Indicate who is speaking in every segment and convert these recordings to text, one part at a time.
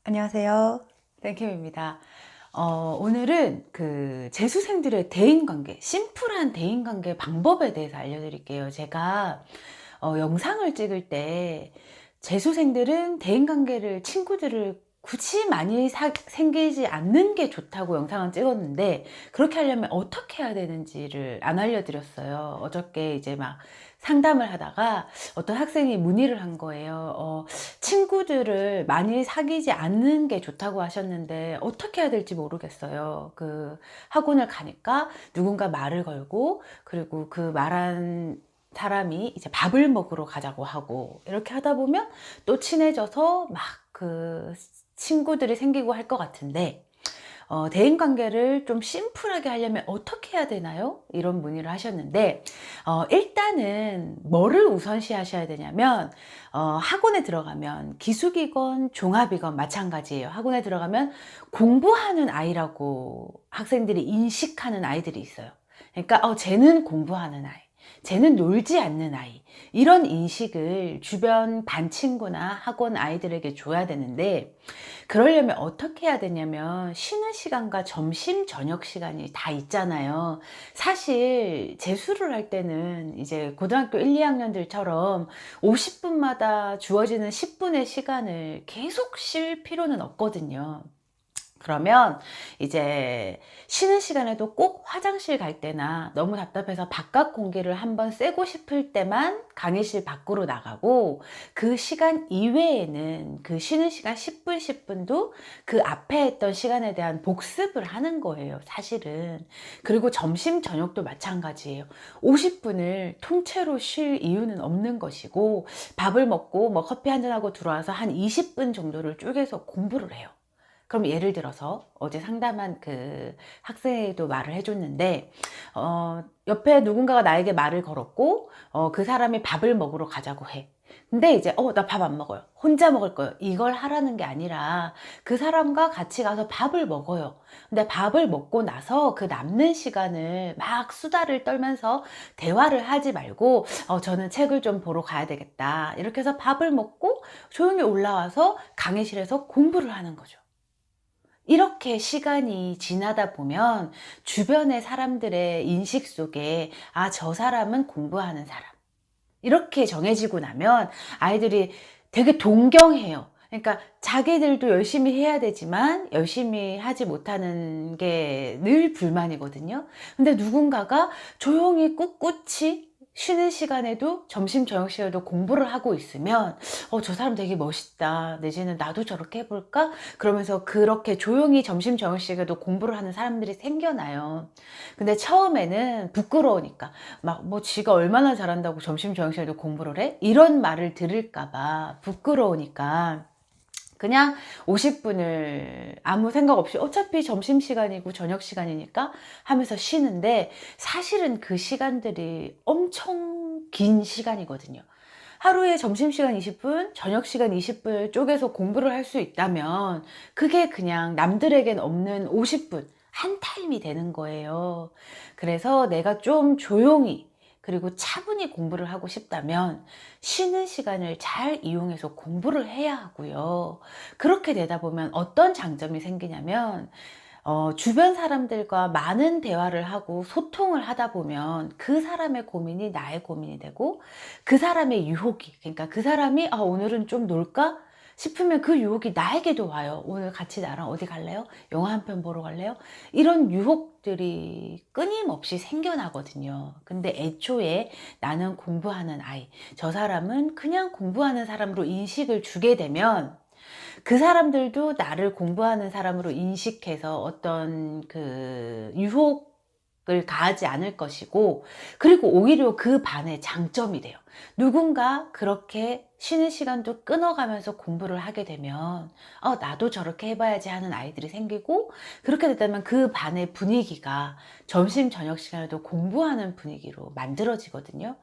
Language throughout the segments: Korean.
Speaker 1: 안녕하세요. 땡킴입니다. 오늘은 재수생들의 대인관계, 심플한 대인관계 방법에 대해서 알려드릴게요. 제가 영상을 찍을 때 재수생들은 대인관계를, 친구들을 굳이 많이 생기지 않는 게 좋다고 영상을 찍었는데, 그렇게 하려면 어떻게 해야 되는지를 안 알려드렸어요. 어저께 이제 막 상담을 하다가 어떤 학생이 문의를 한 거예요. 친구들을 많이 사귀지 않는 게 좋다고 하셨는데 어떻게 해야 될지 모르겠어요. 학원을 가니까 누군가 말을 걸고, 그리고 그 말한 사람이 이제 밥을 먹으러 가자고 하고, 이렇게 하다 보면 또 친해져서 막 친구들이 생기고 할 것 같은데, 대인관계를 좀 심플하게 하려면 어떻게 해야 되나요? 이런 문의를 하셨는데, 일단은 뭐를 우선시 하셔야 되냐면, 학원에 들어가면 기숙이건 종합이건 마찬가지예요. 학원에 들어가면 공부하는 아이라고 학생들이 인식하는 아이들이 있어요. 그러니까 쟤는 공부하는 아이, 쟤는 놀지 않는 아이, 이런 인식을 주변 반 친구나 학원 아이들에게 줘야 되는데, 그러려면 어떻게 해야 되냐면, 쉬는 시간과 점심 저녁 시간이 다 있잖아요. 사실 재수를 할 때는 이제 고등학교 1, 2학년들처럼 50분마다 주어지는 10분의 시간을 계속 쉴 필요는 없거든요. 그러면 이제 쉬는 시간에도 꼭 화장실 갈 때나 너무 답답해서 바깥 공기를 한번 쐬고 싶을 때만 강의실 밖으로 나가고, 그 시간 이외에는 그 쉬는 시간 10분, 10분도 그 앞에 했던 시간에 대한 복습을 하는 거예요, 사실은. 그리고 점심, 저녁도 마찬가지예요. 50분을 통째로 쉴 이유는 없는 것이고, 밥을 먹고 뭐 커피 한잔 하고 들어와서 한 20분 정도를 쪼개서 공부를 해요. 그럼 예를 들어서 어제 상담한 그 학생도 말을 해줬는데, 옆에 누군가가 나에게 말을 걸었고, 그 사람이 밥을 먹으러 가자고 해. 근데 이제 나 밥 안 먹어요, 혼자 먹을 거예요, 이걸 하라는 게 아니라 그 사람과 같이 가서 밥을 먹어요. 근데 밥을 먹고 나서 그 남는 시간을 막 수다를 떨면서 대화를 하지 말고, 저는 책을 좀 보러 가야 되겠다, 이렇게 해서 밥을 먹고 조용히 올라와서 강의실에서 공부를 하는 거죠. 이렇게 시간이 지나다 보면 주변의 사람들의 인식 속에, 저 사람은 공부하는 사람, 이렇게 정해지고 나면 아이들이 되게 동경해요. 그러니까 자기들도 열심히 해야 되지만 열심히 하지 못하는 게 늘 불만이거든요. 근데 누군가가 조용히 꿋꿋이 쉬는 시간에도, 점심 저녁 시간에도 공부를 하고 있으면 저 사람 되게 멋있다, 내지는 나도 저렇게 해볼까, 그러면서 그렇게 조용히 점심 저녁 시간에도 공부를 하는 사람들이 생겨나요. 근데 처음에는 부끄러우니까, 막 뭐 지가 얼마나 잘한다고 점심 저녁 시간에도 공부를 해? 이런 말을 들을까봐 부끄러우니까 그냥 50분을 아무 생각 없이 어차피 점심시간이고 저녁시간이니까 하면서 쉬는데, 사실은 그 시간들이 엄청 긴 시간이거든요. 하루에 점심시간 20분, 저녁시간 20분을 쪼개서 공부를 할 수 있다면 그게 그냥 남들에겐 없는 50분, 한 타임이 되는 거예요. 그래서 내가 좀 조용히, 그리고 차분히 공부를 하고 싶다면 쉬는 시간을 잘 이용해서 공부를 해야 하고요. 그렇게 되다 보면 어떤 장점이 생기냐면, 주변 사람들과 많은 대화를 하고 소통을 하다 보면 그 사람의 고민이 나의 고민이 되고, 그 사람의 유혹이, 그러니까 그 사람이 오늘은 좀 놀까 싶으면 그 유혹이 나에게도 와요. 오늘 같이 나랑 어디 갈래요? 영화 한 편 보러 갈래요? 이런 유혹들이 끊임없이 생겨나거든요. 근데 애초에 나는 공부하는 아이, 저 사람은 그냥 공부하는 사람으로 인식을 주게 되면, 그 사람들도 나를 공부하는 사람으로 인식해서 어떤 유혹을 가하지 않을 것이고, 그리고 오히려 그 반의 장점이 돼요. 누군가 그렇게 쉬는 시간도 끊어가면서 공부를 하게 되면 나도 저렇게 해봐야지 하는 아이들이 생기고, 그렇게 됐다면 그 반의 분위기가 점심 저녁 시간에도 공부하는 분위기로 만들어지거든요.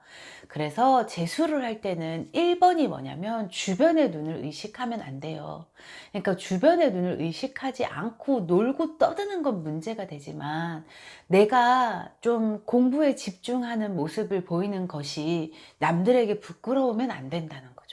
Speaker 1: 그래서 재수를 할 때는 1번이 뭐냐면, 주변의 눈을 의식하면 안 돼요. 그러니까 주변의 눈을 의식하지 않고 놀고 떠드는 건 문제가 되지만, 내가 좀 공부에 집중하는 모습을 보이는 것이 남들에게 부끄러우면 안 된다는 거죠.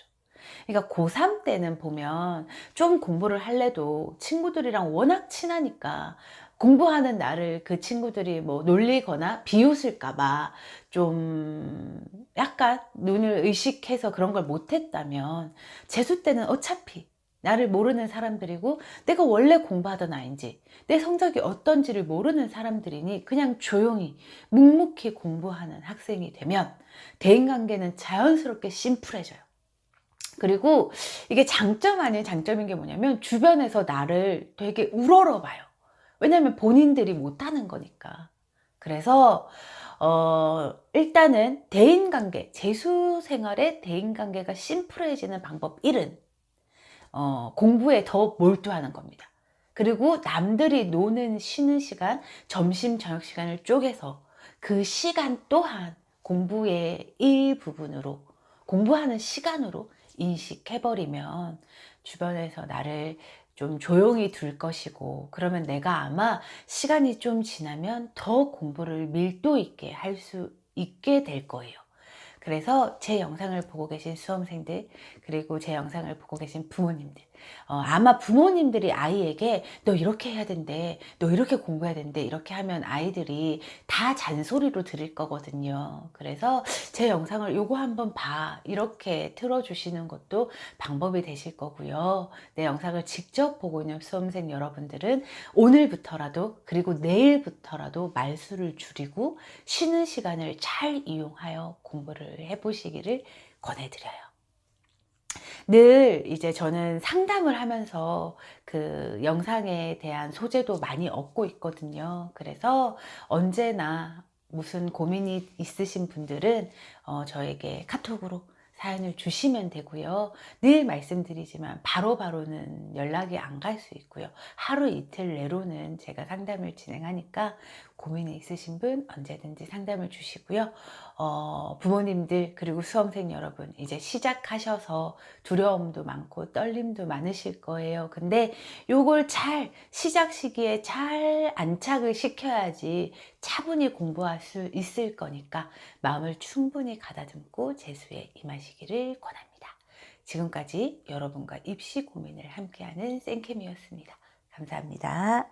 Speaker 1: 그러니까 고3 때는 보면 좀 공부를 할래도 친구들이랑 워낙 친하니까 공부하는 나를 그 친구들이 뭐 놀리거나 비웃을까 봐 좀 약간 눈을 의식해서 그런 걸 못했다면, 재수 때는 어차피 나를 모르는 사람들이고 내가 원래 공부하던 아이인지 내 성적이 어떤지를 모르는 사람들이니 그냥 조용히 묵묵히 공부하는 학생이 되면 대인관계는 자연스럽게 심플해져요. 그리고 이게 장점 아닌 장점인 게 뭐냐면, 주변에서 나를 되게 우러러 봐요. 왜냐면 본인들이 못하는 거니까. 그래서 일단은 대인관계, 재수생활의 대인관계가 심플해지는 방법 1은 공부에 더 몰두하는 겁니다. 그리고 남들이 노는 쉬는 시간, 점심 저녁 시간을 쪼개서 그 시간 또한 공부의 일부분으로, 공부하는 시간으로 인식해버리면 주변에서 나를 좀 조용히 둘 것이고, 그러면 내가 아마 시간이 좀 지나면 더 공부를 밀도 있게 할 수 있게 될 거예요. 그래서 제 영상을 보고 계신 수험생들, 그리고 제 영상을 보고 계신 부모님들, 아마 부모님들이 아이에게 너 이렇게 해야 된대, 너 이렇게 공부해야 된대, 이렇게 하면 아이들이 다 잔소리로 들을 거거든요. 그래서 제 영상을 요거 한번 봐, 이렇게 틀어주시는 것도 방법이 되실 거고요. 내 영상을 직접 보고 있는 수험생 여러분들은 오늘부터라도, 그리고 내일부터라도 말수를 줄이고 쉬는 시간을 잘 이용하여 공부를 해보시기를 권해드려요. 늘 이제 저는 상담을 하면서 그 영상에 대한 소재도 많이 얻고 있거든요. 그래서 언제나 무슨 고민이 있으신 분들은 저에게 카톡으로 사연을 주시면 되고요. 늘 말씀드리지만 바로바로는 연락이 안 갈 수 있고요. 하루 이틀 내로는 제가 상담을 진행하니까 고민이 있으신 분 언제든지 상담을 주시고요. 부모님들 그리고 수험생 여러분, 이제 시작하셔서 두려움도 많고 떨림도 많으실 거예요. 근데 요걸 잘 시작 시기에 잘 안착을 시켜야지 차분히 공부할 수 있을 거니까 마음을 충분히 가다듬고 재수에 임하시기를 권합니다. 지금까지 여러분과 입시 고민을 함께하는 쌤캠이었습니다. 감사합니다.